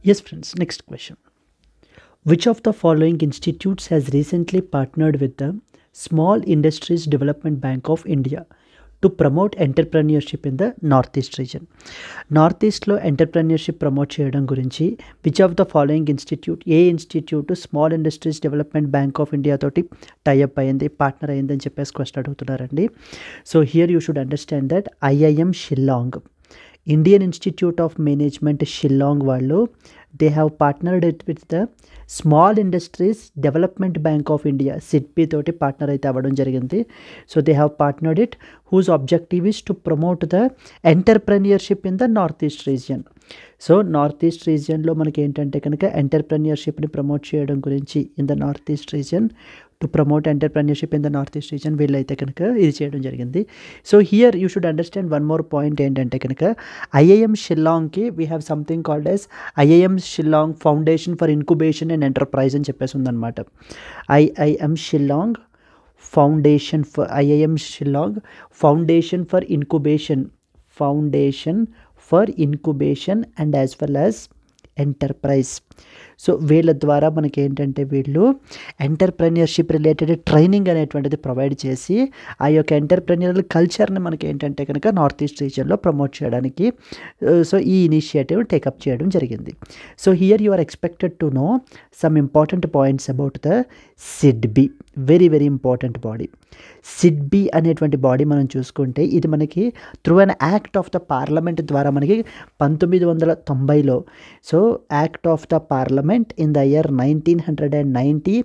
Yes, friends. Next question. Which of the following institutes has recently partnered with the Small Industries Development Bank of India to promote entrepreneurship in the Northeast region? నార్త్-ఈస్ట్లో entrepreneurship promote చేయడం గురించి which of the following institute, ఏ ఇన్స్టిట్యూట్ small industries development bank of India తోటి tie up అయింది, partner అయింది అని చెప్పేసి క్వశ్చన్ అడుగుతున్నారండి. So here you should understand that IIM Shillong, Indian Institute of Management Shillong వాళ్ళు they have partnered it with the small industries development bank of India, SIDBI తోటి partner అయితే అవ్వడం జరిగింది. So they have partnered it whose objective is to promote the entrepreneurship in the north east region. So north east రీజియన్లో మనకి ఏంటంటే కనుక ఎంటర్ప్రెన్యూర్షిప్ని promote చేయడం గురించి in the north east region, to promote entrepreneurship in the north east region వీళ్ళైతే కనుక ఇది చేయడం జరిగింది. So here you should understand one more point ఏంటంటే కనుక ఐఐఎం షిల్లాంగ్కి we have something called as IIM Shillong foundation for incubation and enterprise అని చెప్పేసి ఉందన్నమాట. IIM Shillong foundation for incubation and as well as enterprise. So వీళ్ళ ద్వారా మనకి ఏంటంటే వీళ్ళు ఎంటర్ప్రెన్యూర్షిప్ రిలేటెడ్ ట్రైనింగ్ అనేటువంటిది ప్రొవైడ్ చేసి ఆ యొక్క ఎంటర్ప్రెన్యూరల్ కల్చర్ని మనకి ఏంటంటే కనుక నార్త్ ఈస్ట్ రీజియన్లో ప్రమోట్ చేయడానికి సో ఈ ఇనిషియేటివ్ టేకప్ చేయడం జరిగింది. So here you are expected to know some important points about the SIDBI, very very important body. SIDBI అనేటువంటి బాడీ మనం చూసుకుంటే ఇది మనకి through an act of the parliament ద్వారా మనకి 1990లో so act of the parliament in the year 1990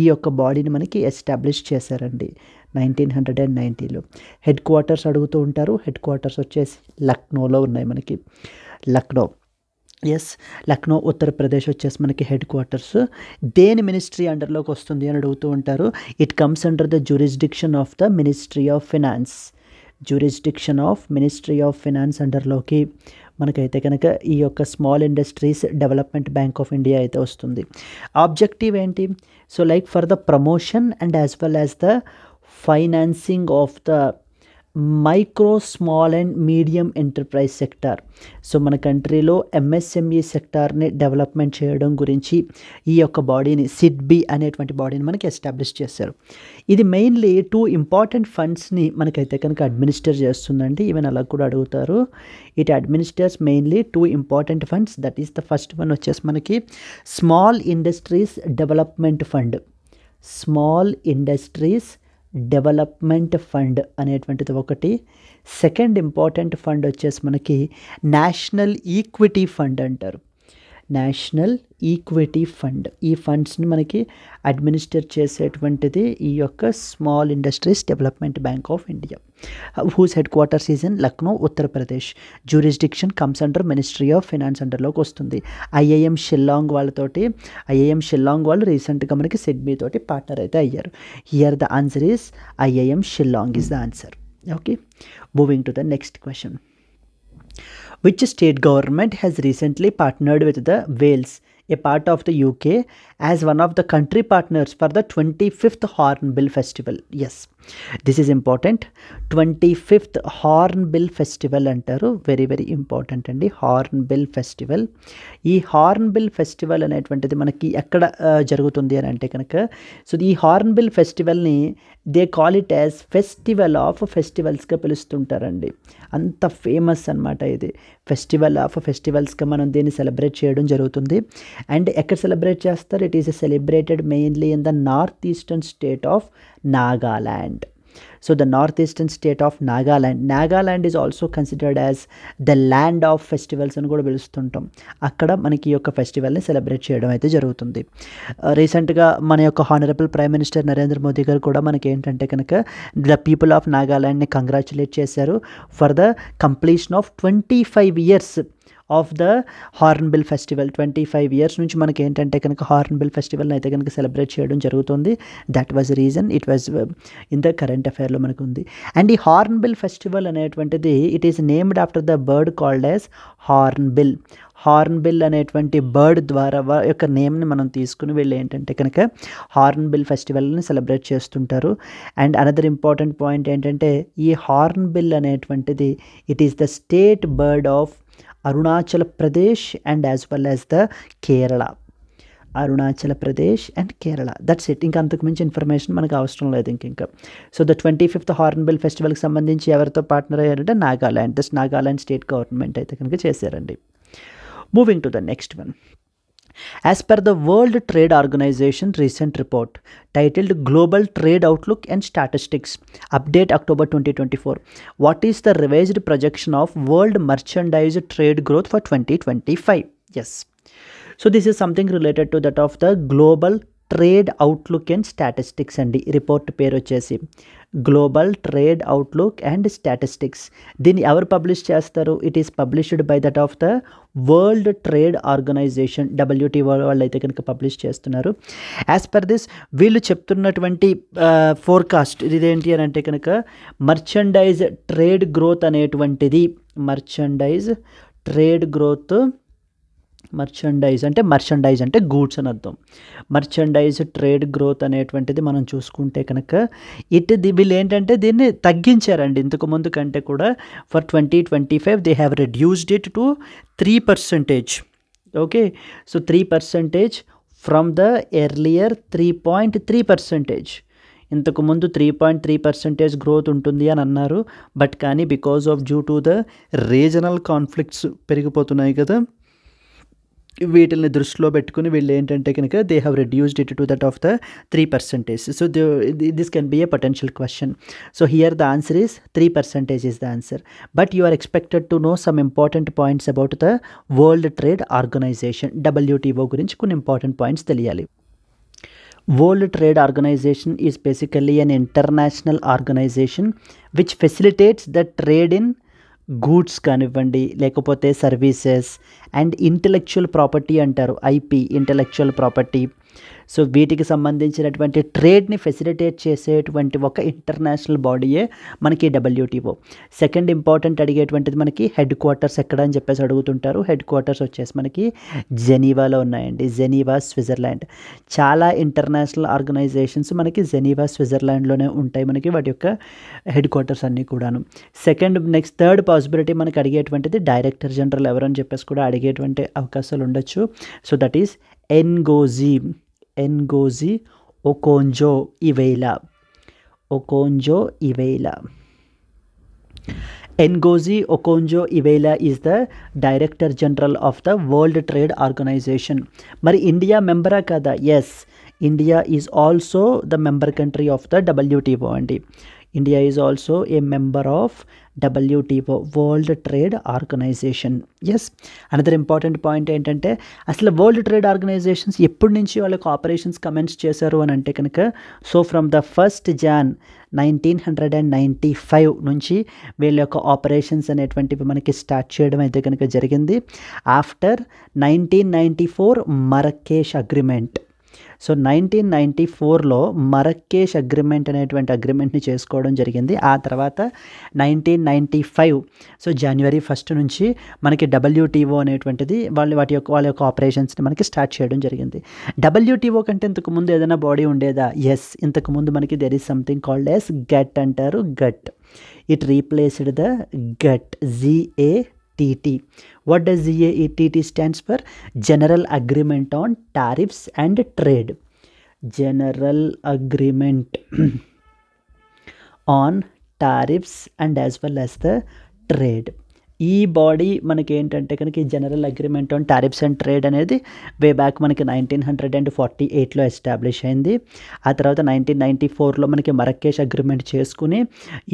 ఈ యొక్క బాడీని మనకి ఎస్టాబ్లిష్ చేశారండి 1990లో. హెడ్ క్వార్టర్స్ అడుగుతూ ఉంటారు, హెడ్ క్వార్టర్స్ వచ్చేసి లక్నోలో ఉన్నాయి మనకి. లక్నో ఉత్తరప్రదేశ్ వచ్చేసి మనకి హెడ్ క్వార్టర్స్. దేని మినిస్ట్రీ అండర్లోకి వస్తుంది అని అడుగుతూ ఉంటారు. It comes under the jurisdiction of the ministry of finance అండర్లోకి మనకైతే కనుక ఈ యొక్క small industries development bank of India అయితే వస్తుంది. ఆబ్జెక్టివ్ ఏంటి? So like for the promotion and as well as the financing of the micro small and medium enterprise sector. సో మన కంట్రీలో ఎంఎస్ఎంఈ సెక్టార్ని డెవలప్మెంట్ చేయడం గురించి ఈ యొక్క బాడీని సిడ్బీ అనేటువంటి బాడీని మనకి ఎస్టాబ్లిష్ చేశారు. ఇది మెయిన్లీ 2 ఇంపార్టెంట్ ఫండ్స్ని మనకైతే కనుక అడ్మినిస్టర్ చేస్తుందండి. ఈవెన్ అలా కూడా అడుగుతారు. It administers mainly 2 important funds. That is the first one వచ్చేసి మనకి స్మాల్ ఇండస్ట్రీస్ డెవలప్మెంట్ ఫండ్ అనేటువంటిది ఒకటి. సెకండ్ ఇంపార్టెంట్ ఫండ్ వచ్చేసి మనకి నేషనల్ ఈక్విటీ ఫండ్ అంటారు. ఈ ఫండ్స్ని మనకి అడ్మినిస్టర్ చేసేటువంటిది ఈ యొక్క small industries development bank of India, whose headquarters is in Lucknow Uttar Pradesh. Jurisdiction comes under ministry of finance అండర్లోకి వస్తుంది. ఐఐఎం షిల్లాంగ్ వాళ్ళు రీసెంట్గా మనకి సిడ్బీ తోటి పార్ట్నర్ అయితే అయ్యారు. Here the answer is IIM Shillong is the answer. Okay, moving to the next question. Which state government has recently partnered with the Wales, a part of the UK, as one of the country partners for the 25th Hornbill Festival? Yes, this is important. 25th Hornbill Festival అంటారు. Very very important అండి hornbill festival. ఈ hornbill festival అనేటువంటిది మనకి ఎక్కడ జరుగుతుంది అని అంటే కనుక సో ఈ హార్న్బిల్ ఫెస్టివల్ని they call it as festival of ఫెస్టివల్స్గా పిలుస్తుంటారండి. అంత ఫేమస్ అనమాట ఇది. ఫెస్టివల్ ఆఫ్ ఫెస్టివల్స్గా మనం దీన్ని సెలబ్రేట్ చేయడం జరుగుతుంది. అండ్ ఎక్కడ సెలబ్రేట్ చేస్తారు? It is celebrated mainly in the north eastern state of Nagaland. So the northeastern state of Nagaland is also considered as the land of festivals అని కూడా పిలుస్తుంటాం. అక్కడ మనకి ఈ యొక్క ఫెస్టివల్ని సెలబ్రేట్ చేయడం అయితే జరుగుతుంది. రీసెంట్గా మన యొక్క honourable prime minister Narendra Modi గారు కూడా మనకి ఏంటంటే కనుక ద పీపుల్ ఆఫ్ నాగాల్యాండ్ని కంగ్రాచులేట్ చేశారు for the completion of 25 years of the Hornbill festival. 25 years నుంచి మనకి ఏంటంటే కనుక హార్న్బిల్ ఫెస్టివల్ని అయితే కనుక సెలబ్రేట్ చేయడం జరుగుతుంది. That was reason it was in the current అఫైర్లో మనకు ఉంది. అండ్ ఈ హార్న్బిల్ ఫెస్టివల్ అనేటువంటిది it is named after the bird called as hornbill అనేటువంటి బర్డ్ ద్వారా యొక్క నేమ్ని మనం తీసుకుని వీళ్ళు ఏంటంటే కనుక హార్న్బిల్ ఫెస్టివల్ని సెలబ్రేట్ చేస్తుంటారు. అండ్ అనదర్ ఇంపార్టెంట్ పాయింట్ ఏంటంటే ఈ హార్న్బిల్ అనేటువంటిది it is the state bird of Arunachal Pradesh and as well as the Kerala. Arunachal Pradesh and Kerala, that's it. ఇంకా అంతకు మించి ఇన్ఫర్మేషన్ మనకు అవసరం లేదు ఇంకా. సో ద 25th హార్న్బిల్ ఫెస్టివల్కి సంబంధించి ఎవరితో పార్ట్నర్ అయ్యారంటే Nagaland, this Nagaland state government అయితే కనుక చేశారండి. Moving to the next one. As per the World Trade Organization recent report titled Global Trade Outlook and Statistics, update October 2024, what is the revised projection of world merchandise trade growth for 2025? Yes. So this is something related to that of the Global Trade Outlook and Statistics అండి. Report పేరు వచ్చేసి global trade outlook and statistics. దీన్ని ఎవరు publish చేస్తారు? It is published by that of the world trade organization, WTO వాళ్ళు అయితే కనుక publish చేస్తున్నారు. యాజ్ పర్ దిస్ వీళ్ళు చెప్తున్నటువంటి ఫోర్కాస్ట్ ఇదేంటి అని అంటే కనుక మర్చండైజ్ ట్రేడ్ గ్రోత్ అనేటువంటిది, మర్చండైజ్ ట్రేడ్ గ్రోత్, మర్చండైజ్ అంటే గూడ్స్ అని అర్థం. మర్చండైజ్ ట్రేడ్ గ్రోత్ అనేటువంటిది మనం చూసుకుంటే కనుక వీళ్ళు ఏంటంటే దీన్ని తగ్గించారండి ఇంతకు ముందు కంటే కూడా. For 2025 they have reduced it to 3%. Okay, so 3% from the earlier 3.3%. ఇంతకుముందు 3.3% గ్రోత్ ఉంటుంది అని అన్నారు. బట్ కానీ because of due to the regional conflicts పెరిగిపోతున్నాయి కదా, వీటిని దృష్టిలో పెట్టుకుని వీళ్ళు ఏంటంటే కనుక they have reduced it to that of the 3%. So this can be a potential question. So here the answer is 3% is the answer. But you are expected to know some important points about the world trade organization, WTO గురించి కొన్ని important points తెలియాలి. World Trade Organization is basically an international organization which facilitates the trade in goods కానివ్వండి, లేకపోతే services and intellectual property అంటారు, IP intellectual property. So వీటికి సంబంధించినటువంటి ట్రేడ్ని facilitate చేసేటువంటి ఒక ఇంటర్నేషనల్ బాడీయే మనకి WTO. సెకండ్ ఇంపార్టెంట్ అడిగేటువంటిది మనకి హెడ్ క్వార్టర్స్ ఎక్కడ అని చెప్పేసి అడుగుతుంటారు. హెడ్ క్వార్టర్స్ వచ్చేసి మనకి జెనీవాలో ఉన్నాయండి, జెనీవా స్విట్జర్లాండ్. చాలా ఇంటర్నేషనల్ ఆర్గనైజేషన్స్ మనకి జెనీవా స్విట్జర్లాండ్లోనే ఉంటాయి మనకి వాటి యొక్క హెడ్ క్వార్టర్స్ అన్నీ కూడాను. నెక్స్ట్ థర్డ్ పాసిబిలిటీ మనకి అడిగేటువంటిది డైరెక్టర్ జనరల్ ఎవరని చెప్పేసి కూడా అడిగేటువంటి అవకాశాలు ఉండొచ్చు. So that is Ngozi Okonjo-Iweala. Ngozi Okonjo-Iweala is the Director General of the World Trade Organization. మరి ఇండియా మెంబరా కదా? Yes, India is also the member country of the WTO అండి. India is also a member of WTO, world trade organization. Yes, another important point ఏంటంటే అసలు world trade organisations ఎప్పటి నుంచి వాళ్ళకి operations commence చేశారు అని అంటే కనుక so from the 1st Jan 1995 నుంచి వీళ్ళ యొక్క ఆపరేషన్స్ అనేటువంటివి మనకి స్టార్ట్ చేయడం అయితే కనుక జరిగింది. After 1994 Marrakesh agreement. సో 1994లో మరకేష్ అగ్రిమెంట్ అనేటువంటి అగ్రిమెంట్ని చేసుకోవడం జరిగింది. ఆ తర్వాత 1995 సో January 1 నుంచి మనకి WTO అనేటువంటిది వాళ్ళ యొక్క ఆపరేషన్స్ని మనకి స్టార్ట్ చేయడం జరిగింది. WTO కంటే ఇంతకు ముందు ఏదైనా బాడీ ఉండేదా? ఎస్, ఇంతకుముందు మనకి there is something called as GATT అంటారు. GATT, it replaced the GATT, GATT. What does GATT stands for? General Agreement on Tariffs and Trade. General Agreement on Tariffs and as well as the Trade. ఈ body మనకి ఏంటంటే కనుక ఈ general agreement on tariffs and trade అనేది way back మనకి 1948లో establish అయింది. ఆ తర్వాత 1994లో మనకి మరకేష్ అగ్రిమెంట్ చేసుకుని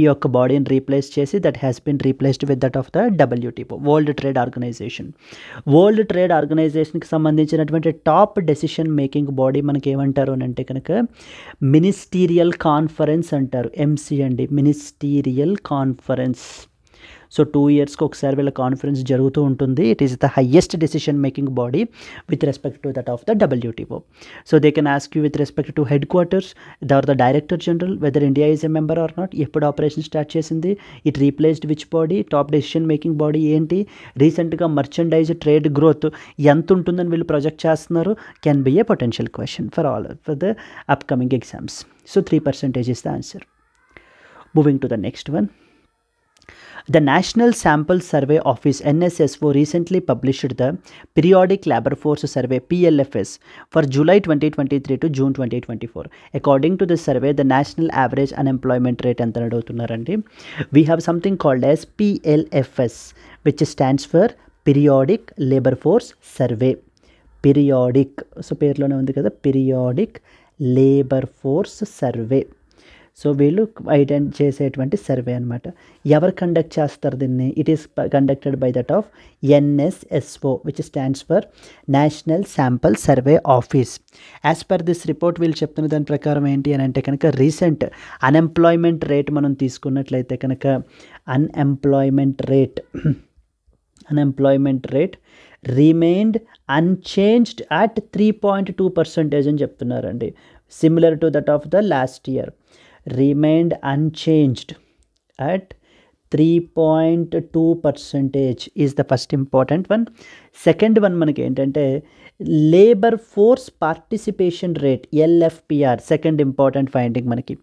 ఈ యొక్క బాడీని రీప్లేస్ చేసి that has been replaced with that of the WTO, world trade organisation. World trade ఆర్గనైజేషన్కి సంబంధించినటువంటి టాప్ డెసిషన్ మేకింగ్ బాడీ మనకి ఏమంటారు అని అంటే కనుక మినిస్టీరియల్ కాన్ఫరెన్స్ అంటారు, MC అండి, మినిస్టీరియల్ కాన్ఫరెన్స్. సో 2 yearsకి ఒకసారి వీళ్ళ కాన్ఫరెన్స్ జరుగుతూ ఉంటుంది. It is the highest decision making body with respect to that of the WTO. So they can ask you with respect to headquarters the director general whether India is a member or not, ఎప్పుడు operation start చేసింది, it replaced which body, top decision making body ఏంటి, రీసెంట్గా merchandise trade growth ఎంత ఉంటుందని వీళ్ళు project చేస్తున్నారు. Can be a potential question for the upcoming exams. So 3% is the answer. Moving to the next one. The National Sample Survey Office NSSO recently published the Periodic Labor Force Survey PLFS for July 2023 to June 2024. According to the survey, the national average unemployment rate anta adugutunnaranడి. We have something called as PLFS, which stands for Periodic Labor Force Survey. Periodic, so పేర్లోనే ఉంది కదా, Periodic Labor Force Survey. So వీళ్ళు identify చేసేటువంటి survey అనమాట. ఎవరు conduct చేస్తారు దీన్ని? It is conducted by that of NSSO, which stands for national sample survey office. As per this report వీళ్ళు చెప్తున్న దాని ప్రకారం ఏంటి అని అంటే కనుక రీసెంట్ అన్ఎంప్లాయ్మెంట్ రేట్ మనం తీసుకున్నట్లయితే కనుక unemployment rate remained unchanged at 3.2% అని చెప్తున్నారండి. Similar to that of the last year. Remained unchanged at 3.2% is the first important one. Second one మనకి ఏంటంటే labour force participation rate LFPR. Second important finding మనకి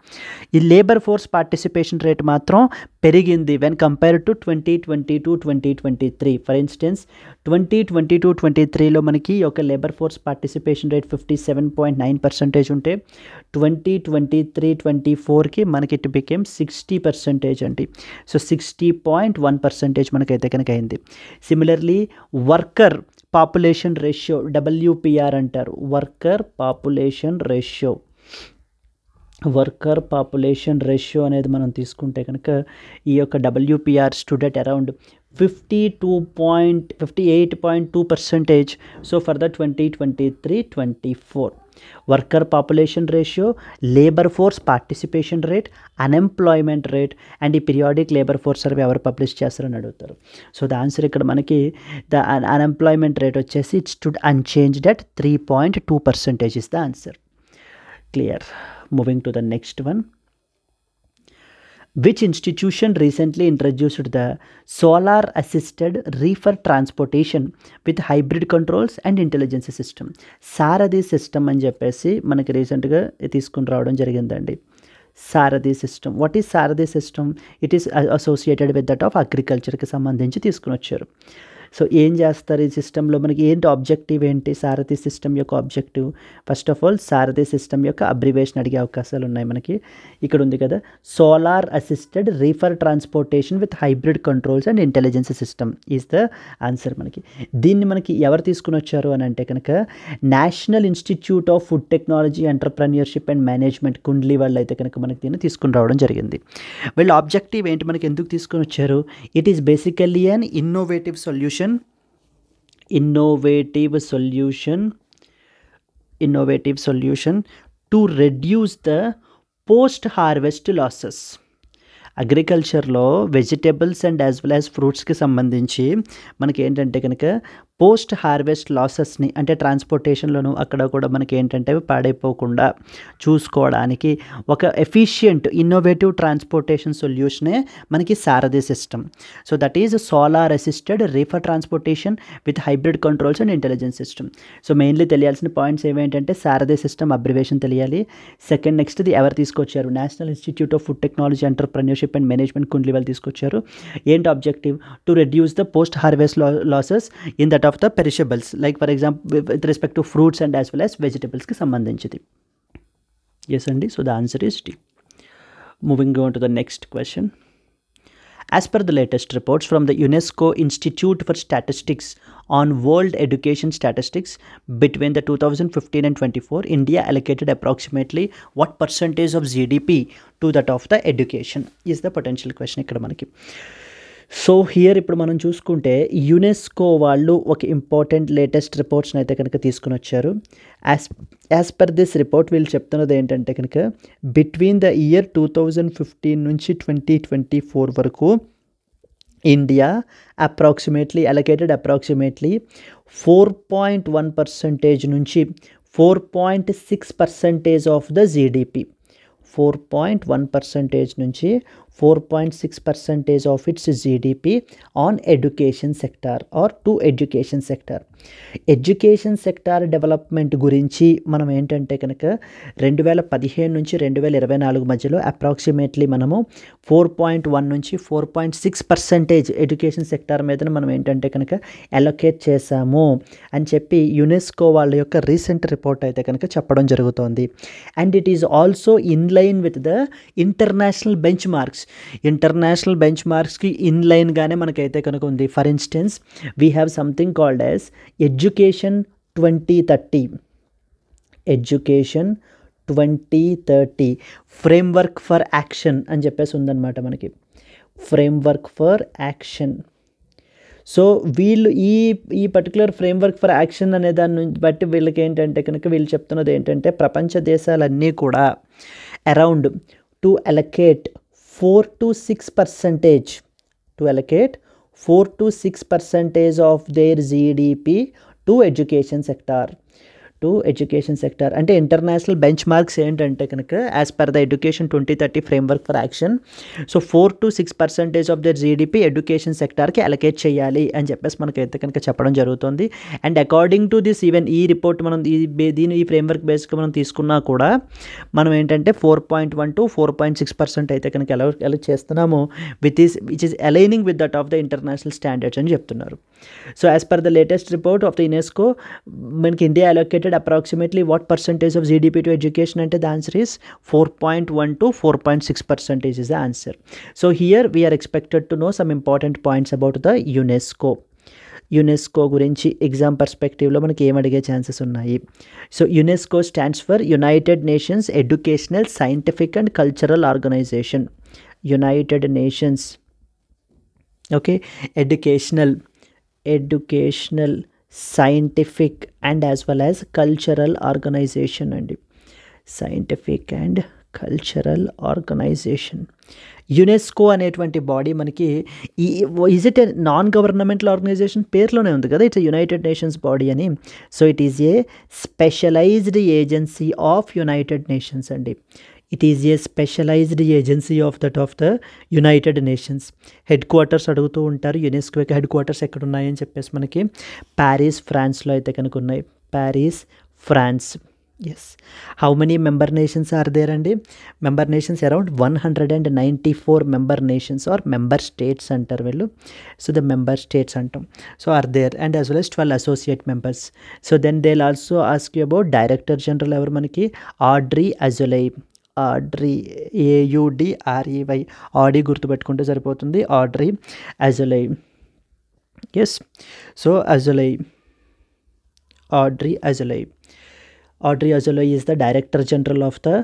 ఈ labour force participation rate మాత్రం పెరిగింది when compared to 2022-2023. For instance 2022-23లో మనకి ఒక labour force participation rate 57.9% ఉంటే 2023-24కి మనకి ఇట్ బికేమ్ 60% అండి. సో 60.1% మనకైతే కనుక అయింది. Similarly worker population ratio WPR అంటారు. వర్కర్ పాపులేషన్ రేషియో అనేది మనం తీసుకుంటే కనుక ఈ యొక్క WPR stood at around 58.2%. So for the 2023-24 worker population ratio, labour force participation rate, unemployment rate and ఈ పీరియాడిక్ లేబర్ ఫోర్స్ సర్వే ఎవరు పబ్లిష్ చేస్తారని అడుగుతారు. సో ద ఆన్సర్ ఇక్కడ మనకి ద అన్ఎంప్లాయ్మెంట్ రేట్ వచ్చేసి it stood unchanged at 3.2% is the answer. Clear. Moving to the next one. Which institution recently introduced the solar assisted reefer transportation with hybrid controls and intelligence system? Sarathi system అని చెప్పేసి మనకి రీసెంట్గా తీసుకుని రావడం జరిగిందండి. Sarathi system. What is Sarathi system? It is associated with that of అగ్రికల్చర్కి సంబంధించి తీసుకుని వచ్చారు. సో ఏం చేస్తారు ఈ సిస్టంలో? మనకి ఏంటి ఆబ్జెక్టివ్ ఏంటి? సారథి సిస్టమ్ యొక్క objective first of all Sarathi system యొక్క అబ్రివేషన్ అడిగే అవకాశాలు ఉన్నాయి మనకి. ఇక్కడ ఉంది కదా, solar assisted reefer transportation with hybrid controls and intelligence system is the answer మనకి. దీన్ని మనకి ఎవరు తీసుకుని వచ్చారు అని అంటే కనుక national Institute of Food Technology Entrepreneurship and Management Kundli వాళ్ళు అయితే కనుక మనకి దీన్ని తీసుకుని రావడం జరిగింది. వీళ్ళ ఆబ్జెక్టివ్ ఏంటి, మనకి ఎందుకు తీసుకుని వచ్చారు? It is basically an innovative solution to reduce the post harvest losses. అగ్రికల్చర్లో vegetables and as well as ఫ్రూట్స్కి సంబంధించి మనకి ఏంటంటే కనుక పోస్ట్ హార్వెస్ట్ లాసెస్ని అంటే ట్రాన్స్పోర్టేషన్లోను అక్కడ కూడా మనకి ఏంటంటే పాడైపోకుండా చూసుకోవడానికి ఒక ఎఫిషియంట్ ఇన్నోవేటివ్ ట్రాన్స్పోర్టేషన్ సొల్యూషనే మనకి Sarathi system. So that is solar assisted reefer transportation with hybrid controls and intelligence system. So mainly తెలియాల్సిన పాయింట్స్ ఏమేంటంటే సారథి సిస్టమ్ అబ్రివేషన్ తెలియాలి. సెకండ్ నెక్స్ట్ది ఎవరు తీసుకొచ్చారు? National Institute of Food Technology Entrepreneurship and Management Kundli వాళ్ళు తీసుకొచ్చారు. ఏంటి objective? To reduce the post harvest losses in that of the perishables, like for example with respect to fruits and as well as vegetables ki sambandhinchidi. Yes andi, so the answer is D. Moving on to the next question. As per the latest reports from the UNESCO Institute for Statistics on World Education Statistics, between the 2015 and 24, India allocated approximately what percentage of GDP to that of the education is the potential question ikkada manaki. So here ఇప్పుడు మనం చూసుకుంటే UNESCO వాళ్ళు ఒక important latest రిపోర్ట్స్ని అయితే కనుక తీసుకుని వచ్చారు. As per this report వీళ్ళు చెప్తున్నది ఏంటంటే కనుక బిట్వీన్ ద ఇయర్ 2015 నుంచి 2024 వరకు ఇండియా అప్రాక్సిమేట్లీ 4.1% నుంచి 4.6% ఆఫ్ ద జీడిపి. 4.1% నుంచి 4.6% of its GDP on education sector or to education sector. Education sector development గురించి మనం ఏంటంటే కనుక 2015 నుంచి 2024 మధ్యలో అప్రాక్సిమేట్లీ మనము 4.1 నుంచి 4.6% ఎడ్యుకేషన్ సెక్టార్ మీద మనం ఏంటంటే కనుక అలొకేట్ చేశాము అని చెప్పి యునెస్కో వాళ్ళ యొక్క రీసెంట్ రిపోర్ట్ అయితే కనుక చెప్పడం జరుగుతోంది. And it is also in line with the international bench మార్క్స్కి ఇన్ లైన్గానే మనకైతే కనుక ఉంది. For instance we have something called as education 2030 framework for action అని చెప్పేసి ఉందన్నమాట మనకి. Framework for action. సో వీళ్ళు ఈ పర్టికులర్ ఫ్రేమ్వర్క్ ఫర్ యాక్షన్ అనే దాన్ని బట్టి వీళ్ళకి ఏంటంటే కనుక వీళ్ళు చెప్తున్నది ఏంటంటే ప్రపంచ దేశాలన్నీ కూడా around to allocate 4 to 6% of their GDP to education sector. అంటే ఇంటర్నేషనల్ బెంచ్ మార్క్స్ ఏంటంటే కనుక as per the education 2030 framework for action, so 4 to 6% of their GDP education సెక్టార్కి అలొకేట్ చేయాలి అని చెప్పేసి మనకైతే కనుక చెప్పడం జరుగుతుంది. And according to this even ఈ రిపోర్ట్ మనం ఈ ఫ్రేమ్వర్క్ బేస్గా మనం తీసుకున్నా కూడా మనం ఏంటంటే 4.1 to 4.6% అయితే కనుక అలొకేట్ చేస్తున్నాము which is aligning with that of the international standards అని చెప్తున్నారు. So as per the latest report of the UNESCO మనకి India allocated approximately what percentage of GDP to education, and the answer is 4.1 to 4.6% is the answer. So here we are expected to know some important points about the UNESCO గురించి exam పర్స్పెక్టివ్లో మనకి ఏం అడిగే chances ఉన్నాయి. సో UNESCO stands for United Nations educational scientific and cultural organization. United Nations okay educational scientific and as well as cultural organization and scientific and cultural organization. UNESCO అనేటువంటి body మనకి is it a non governmental organization పేరులోనే ఉంది కదా, it's United Nations body అని. So it is a specialized agency of United Nations అండి. It is a specialized agency of the United Nations. Headquarters అడుగుతూ ఉంటారు, యునెస్కోకి head quarters ఎక్కడ ఉన్నాయని చెప్పేసి మనకి ప్యారిస్ ఫ్రాన్స్లో అయితే కనుక ఉన్నాయి. Paris France. Yes. How many member nations are there అండి? Member nations around 194 member nations are member states అంటారు వీళ్ళు. సో ద మెంబర్ స్టేట్స్ అంటాం. So are there and as well as 12 associate members. So then they also ask you about director general ఎవరు మనకి? Audrey Azoulay. AUDREY. Audi గుర్తుపెట్టుకుంటే సరిపోతుంది. Audrey Azoulay. Yes. So Audrey Azoulay is the Director General of the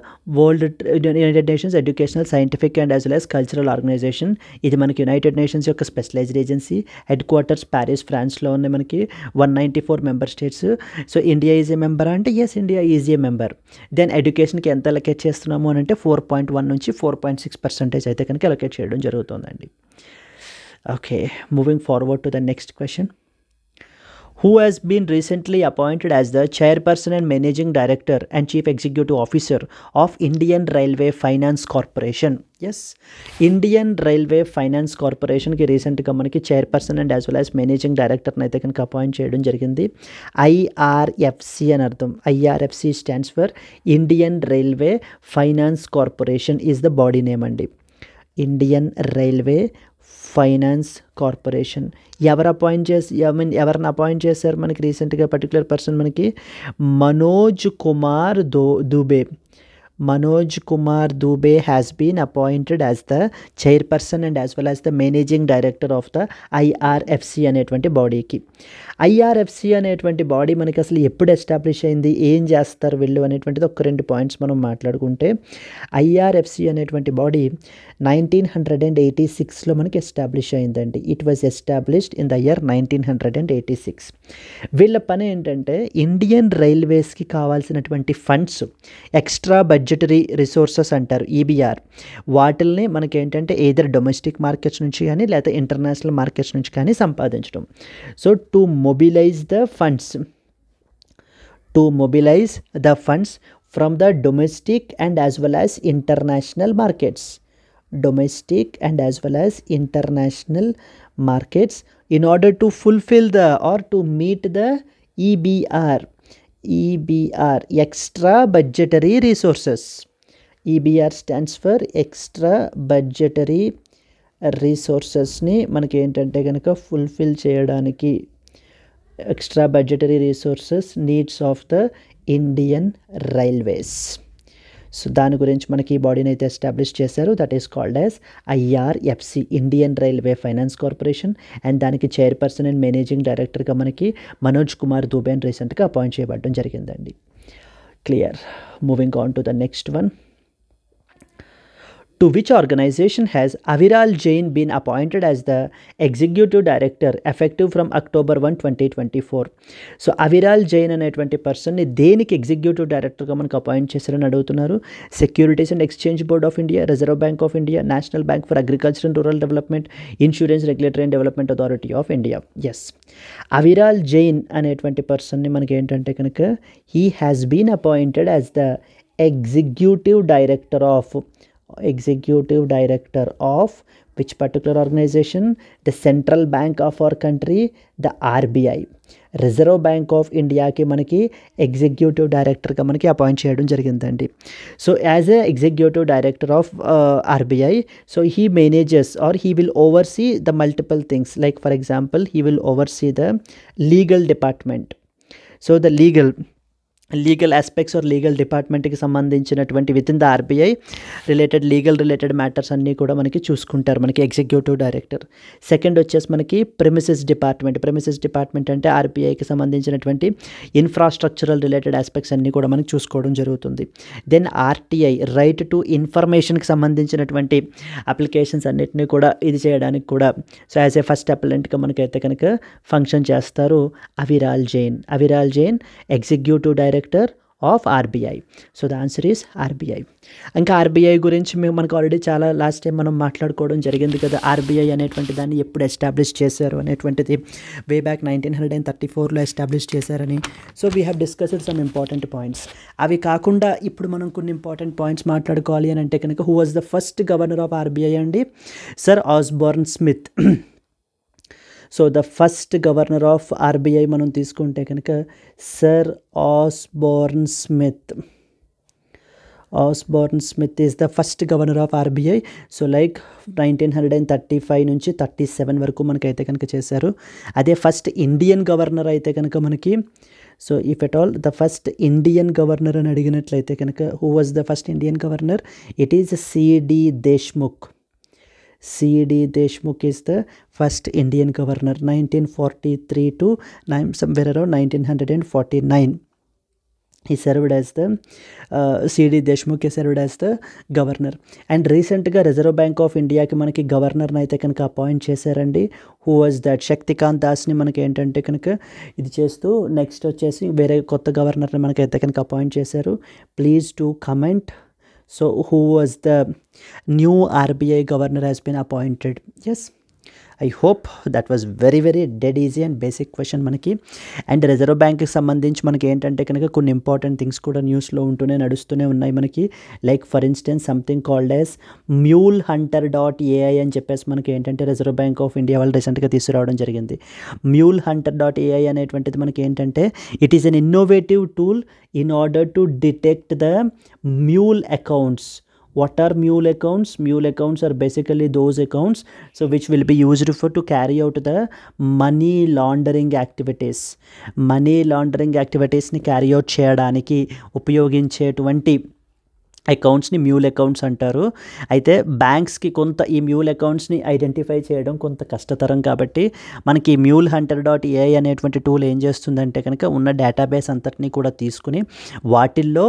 United Nations Educational, Scientific and as well as Cultural Organization. ఇది మనకి United Nations యొక్క specialized agency. Headquarters Paris ఫ్రాన్స్లో ఉన్నాయి మనకి. 194 member states. So India is a member అంటే yes, India is a member. Then ఎడ్యుకేషన్కి ఎంత allocate చేస్తున్నాము అని అంటే 4.1 నుంచి 4.6% అయితే కనుక అలొకేట్ చేయడం జరుగుతుందండి. Okay, moving forward to the next question. Who has been recently appointed as the chairperson and managing director and chief executive officer of Indian Railway Finance Corporation? Yes, Indian Railway Finance Corporation ki recent ga manaki chairperson and as well as managing director naithe kanaka appoint cheyadam jarigindi. IRFC అని అర్థం. IRFC stands for Indian Railway Finance Corporation is the body name అండి. Indian Railway finance corporation. ఎవరిని appoint చేశారు మనకి రీసెంట్గా? Particular person మనకి Manoj Kumar Dubey has been appointed as the chairperson and as well as the managing director of the IRFC అనేటువంటి బాడీకి. IRFC అనేటువంటి body మనకి అసలు ఎప్పుడు ఎస్టాబ్లిష్ అయింది, ఏం చేస్తారు వీళ్ళు అనేటువంటిది ఒక 2 పాయింట్స్ మనం మాట్లాడుకుంటే, IRFC అనేటువంటి బాడీ 1986లో మనకి ఎస్టాబ్లిష్ అయిందండి. It was established in the year 1986. వీళ్ళ పని ఏంటంటే ఇండియన్ రైల్వేస్కి కావాల్సినటువంటి ఫండ్స్, ఎక్స్ట్రా బడ్జెటరీ రిసోర్సెస్ అంటారు, EBR, వాటిల్ని మనకి ఏంటంటే ఏదర్ డొమెస్టిక్ మార్కెట్స్ నుంచి కానీ లేకపోతే ఇంటర్నేషనల్ మార్కెట్స్ నుంచి కానీ సంపాదించడం. So to mobilise the funds from the domestic and as well as international markets. domestic and as well as international markets in order to fulfill the or to meet the EBR, extra budgetary resources. EBR stands for extra budgetary రీసోర్సెస్ని మనకి ఏంటంటే కనుక fulfil చేయడానికి extra budgetary resources needs of the Indian railways. So దాని గురించి మనకి ఈ బాడీని అయితే ఎస్టాబ్లిష్ చేశారు. That is called as IRFC, Indian railway finance corporation. And దానికి చైర్పర్సన్ అండ్ మేనేజింగ్ డైరెక్టర్గా మనకి మనోజ్ కుమార్ దుబే రీసెంట్గా అపాయింట్ చేయబడడం జరిగిందండి. Clear. Moving on to the next one. To which organization has Aviral Jain been appointed as the executive director effective from October 1, 2024? So Aviral Jain అనేటువంటి పర్సన్ని దేనికి executive డైరెక్టర్గా మనకు అపాయింట్ చేశారని అడుగుతున్నారు. Securities and Exchange Board of India, Reserve bank of India, National Bank for Agriculture and Rural Development, Insurance Regulatory and Development Authority of India. Yes, Aviral Jain అనేటువంటి పర్సన్ని మనకి ఏంటంటే కనుక he has been appointed as the executive director of which particular organization? The central bank of our country, the RBI. Reserve bank of ఇండియాకి మనకి executive డైరెక్టర్గా మనకి appoint చేయడం జరిగిందండి. So as a executive director of RBI, so he manages or he will oversee the multiple things. Like for example he will oversee the legal department. So the legal aspects or legal డిపార్ట్మెంట్కి సంబంధించినటువంటి within the RBI related matters అన్నీ కూడా మనకి చూసుకుంటారు మనకి executive director. Second వచ్చేసి మనకి premises department అంటే RBIకి సంబంధించినటువంటి ఇన్ఫ్రాస్ట్రక్చరల్ రిలేటెడ్ ఆస్పెక్ట్స్ అన్నీ కూడా మనకి చూసుకోవడం జరుగుతుంది. దెన్ RTI, రైట్ టు ఇన్ఫర్మేషన్కి సంబంధించినటువంటి అప్లికేషన్స్ అన్నిటినీ కూడా ఇది చేయడానికి కూడా సో యాజ్ ఏ ఫస్ట్ అప్లెంట్గా మనకైతే కనుక ఫంక్షన్ చేస్తారు Aviral Jain executive director of RBI. So the answer is RBI. ఇంకా RBI గురించి మనకు ఆల్రెడీ చాలా లాస్ట్ టైం మనం మాట్లాడుకోవడం జరిగింది కదా. RBI అనేటువంటి దాన్ని ఎప్పుడు ఎస్టాబ్లిష్ చేశారు అనేటువంటిది వే బ్యాక్ 1934లో ఎస్టాబ్లిష్ చేశారని. So we have discussed some important points. అవి కాకుండా ఇప్పుడు మనం కొన్ని ఇంపార్టెంట్ పాయింట్స్ మాట్లాడుకోవాలి అని అంటే కనుక who was the first governor of RBI అండి? Sir Osborne Smith. So the first governor of RBI మనం తీసుకుంటే కనుక sir Osborne Smith is the first governor of RBI. So like 1935 నుంచి 37 వరకు మనకైతే కనుక చేశారు. అదే ఫస్ట్ ఇండియన్ గవర్నర్ అయితే కనుక మనకి so if at all the first Indian governor అని అడిగినట్లయితే కనుక who was the first Indian governor? It is C.D. Deshmukh is the first Indian governor, 1943 to somewhere around 1949. He served as the C.D. Deshmukh served as the governor. And recently Reserve bank of ఇండియాకి మనకి గవర్నర్ని అయితే కనుక appoint చేశారండి. Who was that? Shaktikanta దాస్ని మనకి ఏంటంటే కనుక ఇది చేస్తూ నెక్స్ట్ వచ్చేసి వేరే కొత్త గవర్నర్ని మనకైతే కనుక అపాయింట్ చేశారు. Please to comment. So who was the new RBI governor has been appointed? Yes, I hope that was very dead easy and basic question మనకి. అండ్ రిజర్వ్ బ్యాంక్కి సంబంధించి మనకి ఏంటంటే కనుక కొన్ని ఇంపార్టెంట్ థింగ్స్ కూడా న్యూస్లో నడుస్తూనే ఉన్నాయి మనకి. Like for instance something called as MuleHunter.ai అని చెప్పేసి మనకి ఏంటంటే రిజర్వ్ బ్యాంక్ ఆఫ్ ఇండియా వాళ్ళు రీసెంట్గా తీసుకురావడం జరిగింది. MuleHunter.ai అనేటువంటిది మనకి ఏంటంటే it is an innovative tool in order to detect the mule accounts. What are mule accounts? Mule accounts are basically those accounts so which will be used for to carry out the money laundering activities. Money laundering activities ni carry out cheyadaniki ఉపయోగించేటువంటి అకౌంట్స్ని mule accounts అంటారు. అయితే బ్యాంక్స్కి కొంత ఈ mule అకౌంట్స్ని identify చేయడం కొంత కష్టతరం కాబట్టి మనకి MuleHunter.ai అనేటువంటి టూల్ ఏం చేస్తుందంటే కనుక ఉన్న డేటాబేస్ అంతటినీ కూడా తీసుకుని వాటిల్లో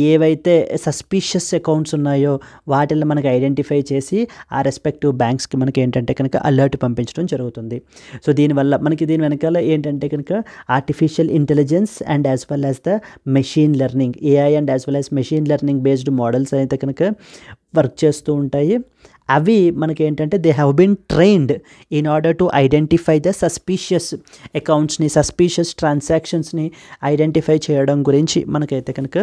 ఏవైతే సస్పీషియస్ అకౌంట్స్ ఉన్నాయో వాటిల్లో మనకి ఐడెంటిఫై చేసి ఆ రెస్పెక్టివ్ బ్యాంక్స్కి మనకి ఏంటంటే కనుక అలర్ట్ పంపించడం జరుగుతుంది. సో దీనివల్ల మనకి దీని వెనకాల ఏంటంటే కనుక artificial intelligence and as well as the machine learning, AI and as well as machine learning based models అయితే కనుక వర్క్ చేస్తూ ఉంటాయి. అవి మనకి ఏంటంటే they have been trained in order to identify the suspicious అకౌంట్స్ని, సస్పీషియస్ ట్రాన్సాక్షన్స్ని ఐడెంటిఫై చేయడం గురించి మనకైతే కనుక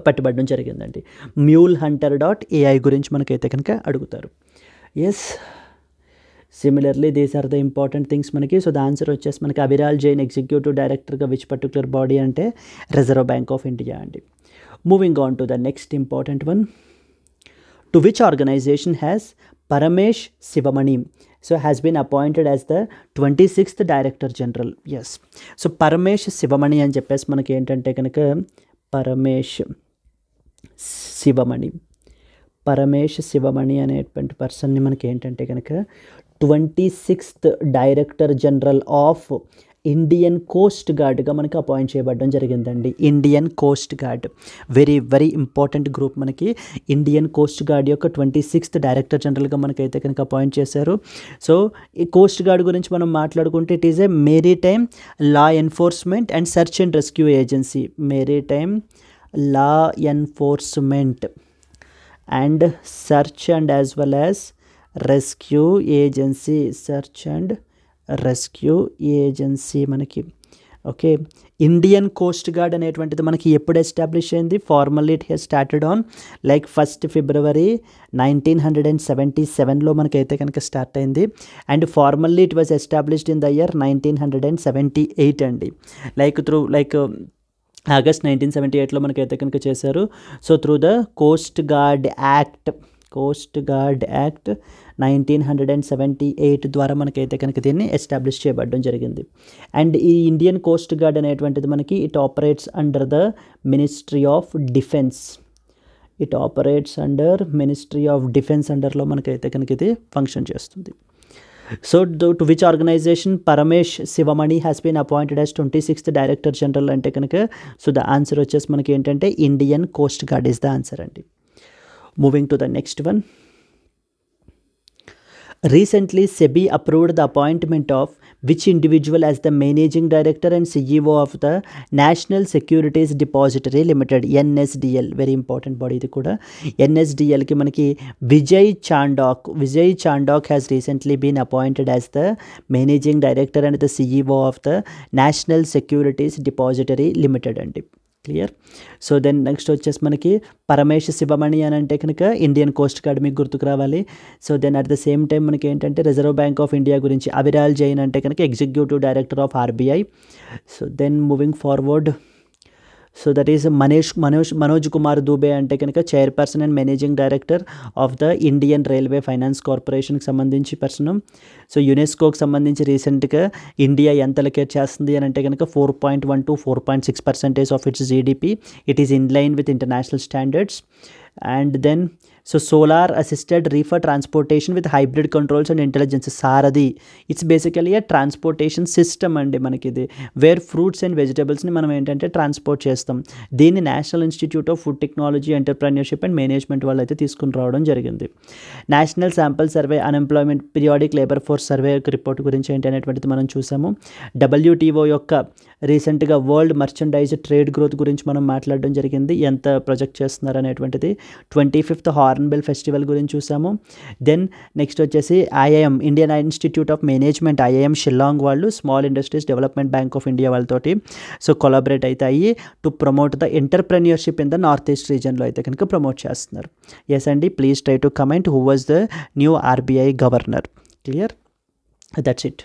పెట్టబడడం జరిగిందండి. MuleHunter.ai గురించి మనకైతే కనుక అడుగుతారు. Yes, similarly these are the important things మనకి. సో ద ఆన్సర్ వచ్చేసి మనకి అభిరాల్ జైన్ ఎగ్జిక్యూటివ్ డైరెక్టర్గా విచ్ పర్టికులర్ బాడీ అంటే రిజర్వ్ బ్యాంక్ ఆఫ్ ఇండియా అండి. Moving on to the next important one. To which organization has Paramesh Sivamani has been appointed as the 26th Director General. Yes, so Paramesh Sivamani అని చెప్పేసి మనకి ఏంటంటే కనుక పరమేష్ శివమణి అనేటువంటి పర్సన్ని మనకి ఏంటంటే కనుక 26th Director General of Indian Coast గార్డ్గా మనకి అపాయింట్ చేయబడడం జరిగిందండి. Indian Coast Guard very very important group. మనకి ఇండియన్ కోస్ట్ గార్డ్ యొక్క 26th Director Generalగా మనకైతే కనుక అపాయింట్ చేశారు. సో ఈ కోస్ట్ గార్డ్ గురించి మనం మాట్లాడుకుంటే it is A maritime law enforcement and search and rescue agency. Maritime law enforcement and search and as well as rescue agency. Search and rescue agency మనకి. Okay, Indian Coast Guard అనేటువంటిది మనకి ఎప్పుడు establish అయింది? Formally it has started on like 1st February 1977లో మనకైతే కనుక start అయింది. And formally it was established in the year 1978 అండి. August 1978లో మనకైతే కనుక చేశారు. So through the coast guard act 1978 ద్వారా మనకైతే కనుక దీన్ని ఎస్టాబ్లిష్ చేయబడడం జరిగింది. అండ్ ఈ ఇండియన్ కోస్ట్ గార్డ్ అనేటువంటిది మనకి it operates under the ministry of Defence. అండర్లో మనకైతే కనుక ఇది ఫంక్షన్ చేస్తుంది. So to which organization Paramesh Sivamani has been appointed as 26th Director General అంటే కనుక సో ద ఆన్సర్ వచ్చేసి మనకి ఏంటంటే Indian Coast gourd is the answer అండి. Moving to the next one. Recently, SEBI approved the appointment of which individual as the Managing Director and CEO of the National Securities Depository Limited, NSDL. Very important body ఇది కూడా. NSDLకి మనకి Vijay చాండాక్ has recently been appointed as the Managing Director and the CEO of the National Securities Depository Limited అండి. Clear. So then next వచ్చేసి మనకి పరమేష్ శివమణి అని అంటే కనుక Indian Coast gourd మీకు గుర్తుకు రావాలి. So then at the same time మనకి ఏంటంటే రిజర్వ్ బ్యాంక్ ఆఫ్ ఇండియా గురించి అభిరాల్ జైన్ అంటే కనుక executive director of RBI. So then moving forward, so that is Manoj Kumar Dubey అంటే కనుక chairperson and managing director of the Indian railway finance కార్పొరేషన్కి సంబంధించి పర్సన్. సో యునెస్కోకి సంబంధించి రీసెంట్గా ఇండియా ఎంత అలొకేట్ చేస్తుంది అని అంటే కనుక 4.1 to 4.6% of its GDP. It is in line with international standards. And then so solar assisted reefer transportation with hybrid controls and intelligence. Sarathi it's basically a transportation system అండి మనకి ఇది, వేర్ ఫ్రూట్స్ అండ్ వెజిటబుల్స్ని మనం ఏంటంటే transport చేస్తాం. దీన్ని national Institute of Food Technology, Entrepreneurship and management వాళ్ళు అయితే తీసుకుని రావడం జరిగింది. National sample survey, unemployment, periodic labour force survey report గురించి ఏంటి అనేటువంటిది మనం చూసాము. WTO యొక్క రీసెంట్గా వరల్డ్ మర్చెండైజ్ ట్రేడ్ గ్రోత్ గురించి మనం మాట్లాడడం జరిగింది, ఎంత ప్రొజెక్ట్ చేస్తున్నారు అనేటువంటిది. 25th హార్న్బిల్ ఫెస్టివల్ గురించి చూసాము. దెన్ నెక్స్ట్ వచ్చేసి IIM, Indian Institute of Management, IIM Shillong వాళ్ళు Small industries development bank of India వాళ్ళతోటి సో కొలాబరేట్ అయితే అయ్యి to promote the entrepreneurship in the north east రీజన్లో అయితే కనుక ప్రమోట్ చేస్తున్నారు. ఎస్ అండి, please try to comment who was the new RBI governor. Clear, that's it.